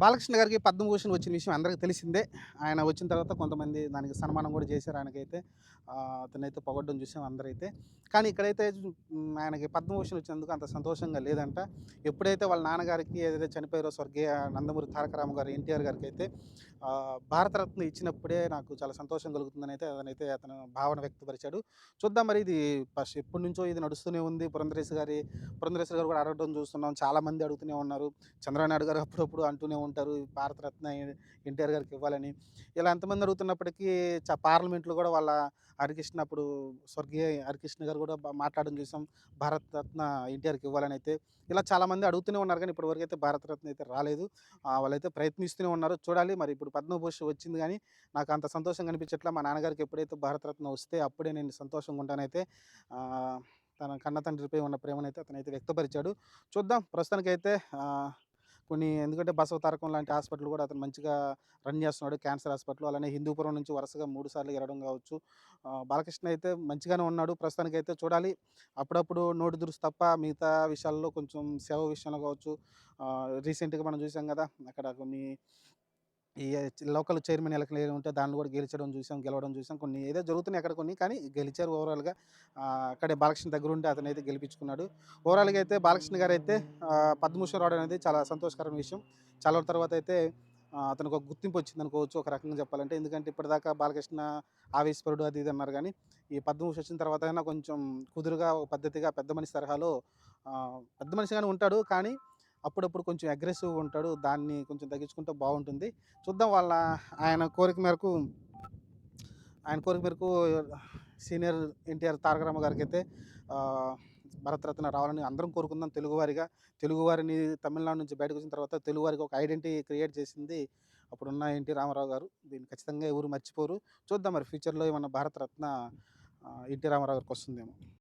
బాలకృష్ణ గారికి పద్మభూషణ్ వచ్చిన విషయం అందరికీ తెలిసిందే. ఆయన వచ్చిన తర్వాత కొంతమంది దానికి సన్మానం గూడా చేశారు ఆయనకైతే. అతనైతే పొగడ్డం చూసాం అందరైతే. కానీ ఇక్కడైతే ఆయనకి పద్మభూషణ్ వచ్చినందుకు అంత సంతోషంగా లేదంట. ఎప్పుడైతే వాళ్ళ నాన్నగారికి ఏదైతే చనిపోయారో స్వర్గీయ నందమూరి తారక రామ గారు ఎన్టీఆర్ గారికైతే భారతరత్న ఇచ్చినప్పుడే నాకు చాలా సంతోషం కలుగుతుందనైతే అతను భావన వ్యక్తపరిచాడు. చూద్దాం మరి ఇది ఎప్పటినుంచో ఇది నడుస్తూనే ఉంది. పురంధరేశ్వరి గారు కూడా అడగడం చూస్తున్నాం. చాలామంది అడుగుతూనే ఉన్నారు. చంద్రబాబు నాయుడు గారు అప్పుడప్పుడు అంటూనే ఉంటారు. భారతరత్న ఎన్టీఆర్ గారికి ఇవ్వాలని. ఇలా ఎంతమంది అడుగుతున్నప్పటికీ పార్లమెంట్‌లో గూడా వాళ్ళ హరికృష్ణ అప్పుడు స్వర్గీయ హరికృష్ణ గారు గూడా మాట్లాడడం చూసాం. భారతరత్న ఎన్టీఆర్‌కి ఇవ్వాలనైతే. ఇలా చాలామంది అడుగుతూనే ఉన్నారు గానీ ఇప్పటివరకైతే భారతరత్న అయితే రాలేదు. వాళ్ళైతే ప్రయత్నిస్తూనే ఉన్నారు. చూడాలి మరి ఇప్పుడు పద్మభూషణ్ వచ్చింది గానీ నాకు అంత సంతోషంగా అనిపించట్లా. మా నాన్నగారికి ఎప్పుడైతే భారతరత్న వస్తే అప్పుడే నేను సంతోషంగా ఉంటానైతే ఆహ్, తన కన్న తండ్రిపై ఉన్న ప్రేమనైతే అతనైతే వ్యక్తపరిచాడు. చూద్దాం ప్రస్తుతానికైతే ఎందుకంటే బసవ తారకం లాంటి హాస్పిటల్ కూడా అతను మంచిగా రన్ చేస్తున్నాడు. Cancer hospital. అలానే హిందూపురం నుంచి వరుసగా 3 సార్లు ఎళ్ళడం కావచ్చు. బాలకృష్ణ అయితే మంచిగానే ఉన్నాడు. ప్రస్తుతానికైతే చూడాలి. అప్పుడప్పుడు నోటి దురుసు తప్ప మిగతా విషయాల్లో కొంచెం సేవ విషయంలో కావచ్చు. రీసెంట్‌గా మనం చూసాం గదా! అక్కడ కొన్ని ఈ లోకల్ చైర్మన్ ఎలక్షన్‌లు ఉంటే దాంట్లో కూడా గెలవడం చూసాం. కొన్ని ఏదో జరుగుతున్నాయి అక్కడ కొన్ని. కానీ గెలిచారు ఓవరాల్‌గా. అక్కడే బాలకృష్ణ దగ్గరుండి అతనైతే గెలిపించుకున్నాడు. ఓవరాల్‌గా అయితే బాలకృష్ణ గారైతే పద్మభూషణ్ రావడం అనేది చాలా సంతోషకరమైన విషయం. చాలా రోజుల తర్వాత అయితే అతనికి ఒక గుర్తింపు వచ్చిందనుకోవచ్చు ఒక రకంగా చెప్పాలంటే. ఎందుకంటే ఇప్పటిదాకా బాలకృష్ణ ఆవేశపరుడు అది ఇది అన్నారు గానీ, ఈ పద్మభూషణ్ వచ్చిన తర్వాత అయినా కొంచెం కుదురుగా, ఒక పద్ధతిగా పెద్ద మనిషి తరహాలో పెద్ద మనిషిగానే ఉంటాడు. కానీ అప్పుడప్పుడు కొంచెం అగ్రెసివ్‌గా ఉంటాడు. దాన్ని కొంచెం తగ్గించుకుంటే బావుంటుంది. చూద్దాం ఆయన కోరిక మేరకు ఆయన కోరిక మేరకు సీనియర్ ఎన్టీఆర్ తారక రామారావు గారికైతే ఆహ్, భారతరత్న రావాలని అందరం కోరుకుందాం తెలుగువారిగా. తెలుగువారిని తమిళనాడు నుంచి బయటకొచ్చిన తర్వాత తెలుగువారికి ఒక ఐడెంటిటీ క్రియేట్ చేసింది అప్పుడున్న ఎన్టీ రామారావు గారు. దీన్ని ఖచ్చితంగా ఎవరు మర్చిపోరు. చూద్దాం మరి ఫ్యూచర్‌లో ఏమన్నా భారతరత్న ఎన్టీ రామారావు గారికొస్తుందేమో.